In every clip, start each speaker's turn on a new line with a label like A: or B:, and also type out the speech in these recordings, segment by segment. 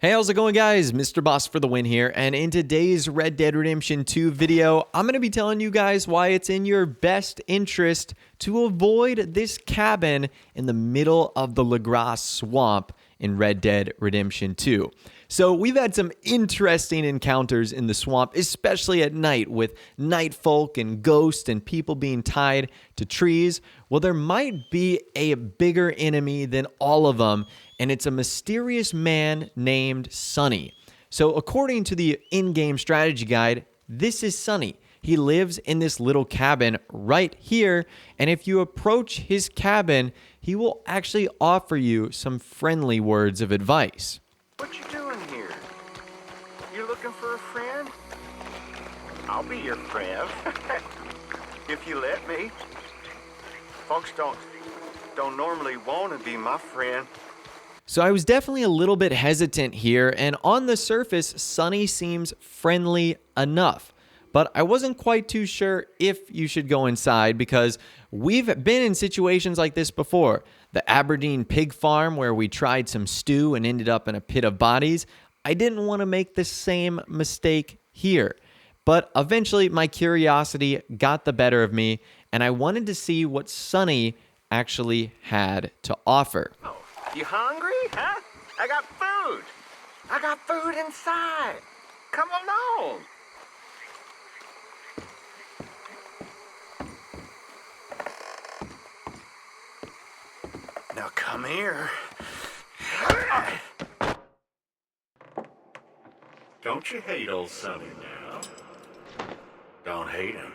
A: Hey, how's it going, guys? Mr. Boss for the win here, and in today's Red Dead Redemption 2 video, I'm going to be telling you guys why it's in your best interest to avoid this cabin in the middle of the LaGrasse swamp in Red Dead Redemption 2. So we've had some interesting encounters in the swamp, especially at night with night folk and ghosts and people being tied to trees. Well, there might be a bigger enemy than all of them, and it's a mysterious man named Sonny. So according to the in-game strategy guide, this is Sonny. He lives in this little cabin right here, and if you approach his cabin, he will actually offer you some friendly words of advice.
B: What you doing here? You looking for a friend? I'll be your friend. If you let me. Folks don't normally want to be my friend.
A: So I was definitely a little bit hesitant here, and on the surface, Sonny seems friendly enough. But I wasn't quite too sure if you should go inside because we've been in situations like this before. The Aberdeen pig farm where we tried some stew and ended up in a pit of bodies. I didn't want to make the same mistake here. But eventually my curiosity got the better of me, and I wanted to see what Sonny actually had to offer.
B: Oh, you hungry, huh? I got food. I got food inside. Come along. Now come here. Don't you hate old Sonny now? Don't hate him.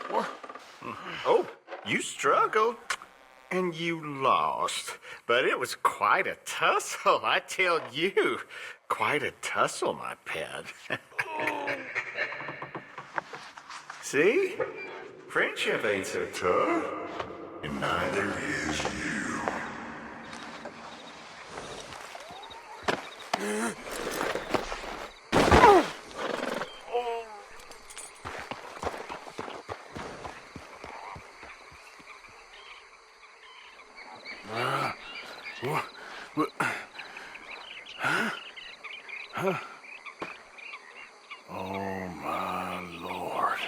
B: What? Oh, you struggled. And you lost. But it was quite a tussle, I tell you. Quite a tussle, my pet. See? Friendship ain't so tough. And neither is you. Oh, my Lord.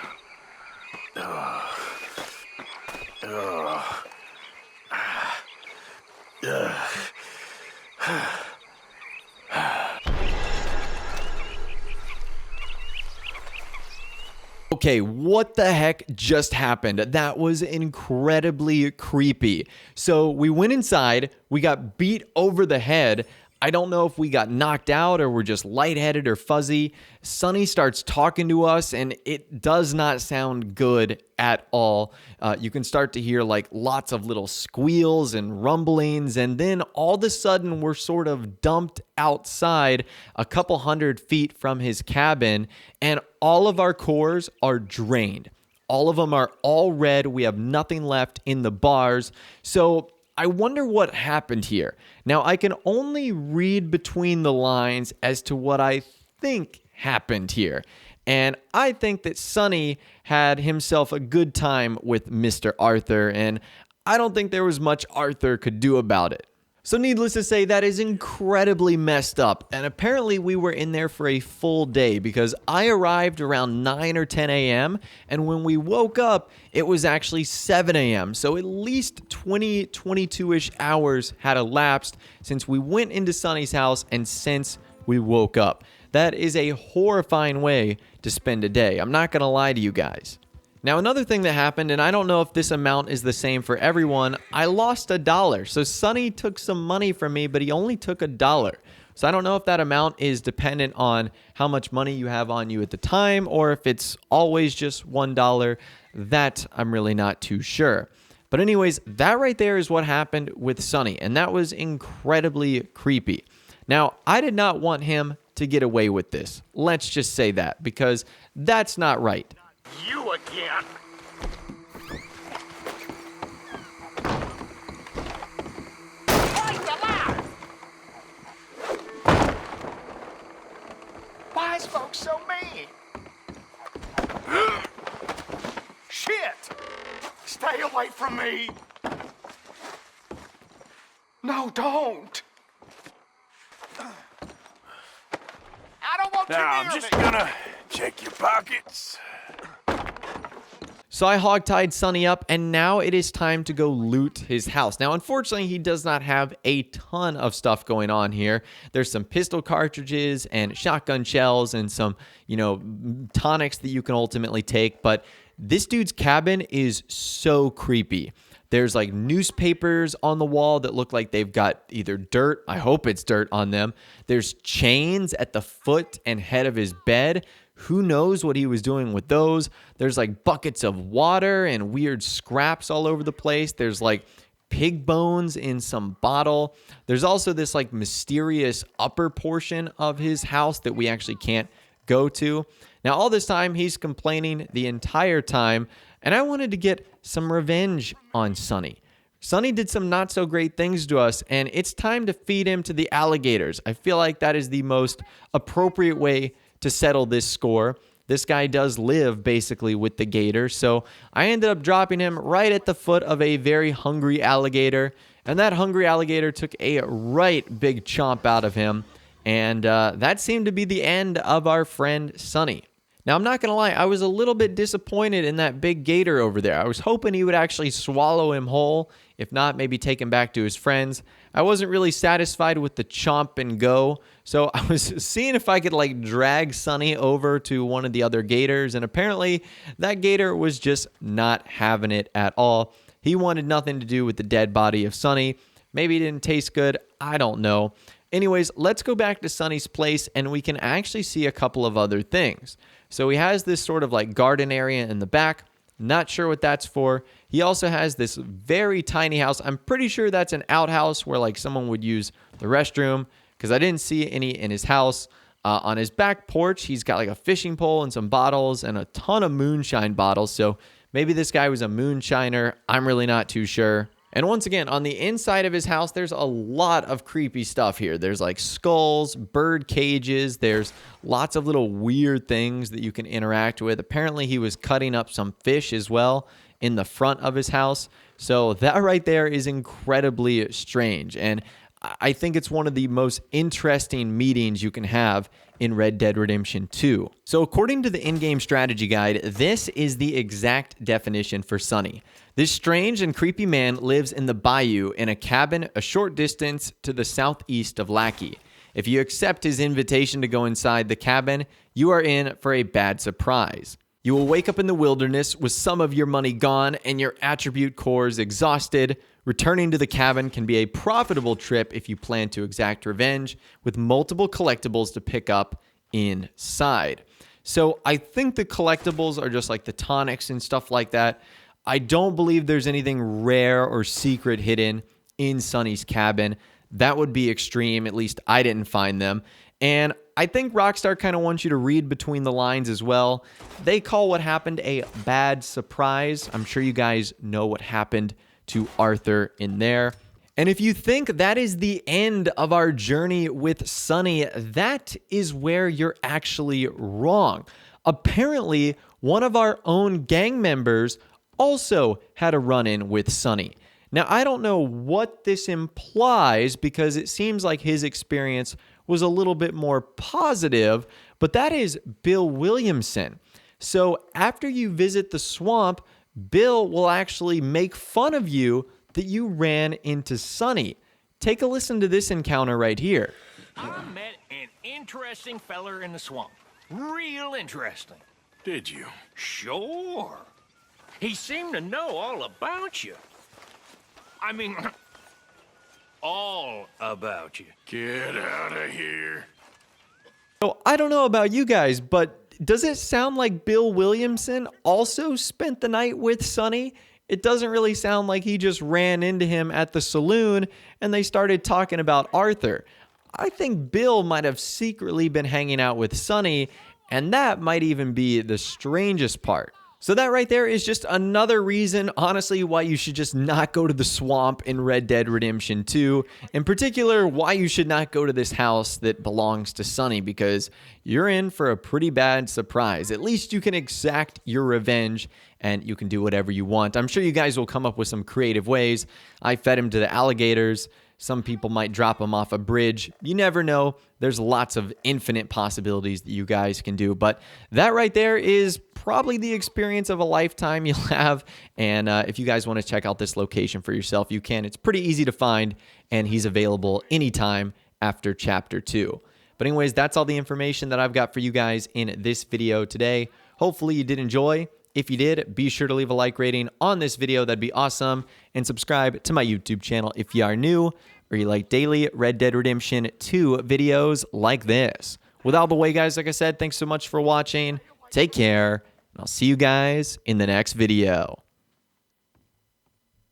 A: Okay, what the heck just happened? That was incredibly creepy. So we went inside, we got beat over the head. I don't know if we got knocked out or we're just lightheaded or fuzzy. Sonny starts talking to us and it does not sound good at all. You can start to hear like lots of little squeals and rumblings, and then all of a sudden we're sort of dumped outside a couple 100 feet from his cabin, and all of our cores are drained. All of them are all red. We have nothing left in the bars. So I wonder what happened here. Now, I can only read between the lines as to what I think happened here. And I think that Sonny had himself a good time with Mr. Arthur, and I don't think there was much Arthur could do about it. So needless to say, that is incredibly messed up. And apparently we were in there for a full day because I arrived around 9 or 10 a.m. And when we woke up, it was actually 7 a.m. So at least 22-ish hours had elapsed since we went into Sonny's house and since we woke up. That is a horrifying way to spend a day. I'm not going to lie to you guys. Now, another thing that happened, and I don't know if this amount is the same for everyone, I lost $1. So Sonny took some money from me, but he only took $1. So I don't know if that amount is dependent on how much money you have on you at the time, or if it's always just $1. That I'm really not too sure. But anyways, that right there is what happened with Sonny, and that was incredibly creepy. Now, I did not want him to get away with this. Let's just say that, because that's not right.
B: You again. Why is folks so mean? Shit! Stay away from me! No, don't!
C: Now I'm just gonna check your pockets.
A: So I hogtied Sonny up, and now it is time to go loot his house. Now, unfortunately, he does not have a ton of stuff going on here. There's some pistol cartridges and shotgun shells and some, tonics that you can ultimately take. But this dude's cabin is so creepy. There's like newspapers on the wall that look like they've got either dirt, I hope it's dirt on them. There's chains at the foot and head of his bed. Who knows what he was doing with those? There's like buckets of water and weird scraps all over the place. There's like pig bones in some bottle. There's also this like mysterious upper portion of his house that we actually can't go to. Now, all this time, he's complaining the entire time, and I wanted to get some revenge on Sonny. Sonny did some not so great things to us, and it's time to feed him to the alligators. I feel like that is the most appropriate way to settle this score. This guy does live basically with the gator, so I ended up dropping him right at the foot of a very hungry alligator, and that hungry alligator took a right big chomp out of him, and that seemed to be the end of our friend Sonny. Now, I'm not going to lie, I was a little bit disappointed in that big gator over there. I was hoping he would actually swallow him whole. If not, maybe take him back to his friends. I wasn't really satisfied with the chomp and go, so I was seeing if I could like drag Sonny over to one of the other gators, and apparently that gator was just not having it at all. He wanted nothing to do with the dead body of Sonny. Maybe it didn't taste good. I don't know. Anyways, let's go back to Sonny's place, and we can actually see a couple of other things. So he has this sort of like garden area in the back. Not sure what that's for. He also has this very tiny house. I'm pretty sure that's an outhouse where like someone would use the restroom, because I didn't see any in his house. On his back porch, he's got like a fishing pole and some bottles and a ton of moonshine bottles. So maybe this guy was a moonshiner. I'm really not too sure. And once again, on the inside of his house, there's a lot of creepy stuff here. There's like skulls, bird cages. There's lots of little weird things that you can interact with. Apparently, he was cutting up some fish as well in the front of his house. So that right there is incredibly strange. And I think it's one of the most interesting meetings you can have in Red Dead Redemption 2. So according to the in-game strategy guide, this is the exact definition for Sonny. This strange and creepy man lives in the Bayou in a cabin a short distance to the southeast of Lackey. If you accept his invitation to go inside the cabin, you are in for a bad surprise. You will wake up in the wilderness with some of your money gone and your attribute cores exhausted. Returning to the cabin can be a profitable trip if you plan to exact revenge, with multiple collectibles to pick up inside. So I think the collectibles are just like the tonics and stuff like that. I don't believe there's anything rare or secret hidden in Sonny's cabin. That would be extreme. At least I didn't find them. And I think Rockstar kind of wants you to read between the lines as well. They call what happened a bad surprise. I'm sure you guys know what happened to Arthur in there. And if you think that is the end of our journey with Sonny, that is where you're actually wrong. Apparently, one of our own gang members also had a run-in with Sonny. Now, I don't know what this implies because it seems like his experience was a little bit more positive, but that is Bill Williamson. So after you visit the swamp, Bill will actually make fun of you that you ran into Sonny. Take a listen to this encounter right here.
D: I met an interesting feller in the swamp. Real interesting.
C: Did you?
D: Sure. He seemed to know all about you. I mean, all about you.
C: Get out of here.
A: So I don't know about you guys, but does it sound like Bill Williamson also spent the night with Sonny? It doesn't really sound like he just ran into him at the saloon and they started talking about Arthur. I think Bill might have secretly been hanging out with Sonny, and that might even be the strangest part. So that right there is just another reason, honestly, why you should just not go to the swamp in Red Dead Redemption 2. In particular, why you should not go to this house that belongs to Sonny, because you're in for a pretty bad surprise. At least you can exact your revenge and you can do whatever you want. I'm sure you guys will come up with some creative ways. I fed him to the alligators. Some people might drop him off a bridge. You never know. There's lots of infinite possibilities that you guys can do. But that right there is probably the experience of a lifetime you'll have. And if you guys want to check out this location for yourself, you can. It's pretty easy to find, and he's available anytime after Chapter 2. But anyways, that's all the information that I've got for you guys in this video today. Hopefully you did enjoy. If you did, be sure to leave a like rating on this video. That'd be awesome. And subscribe to my YouTube channel if you are new or you like daily Red Dead Redemption 2 videos like this. With all the way, guys, like I said, thanks so much for watching. Take care, and I'll see you guys in the next video.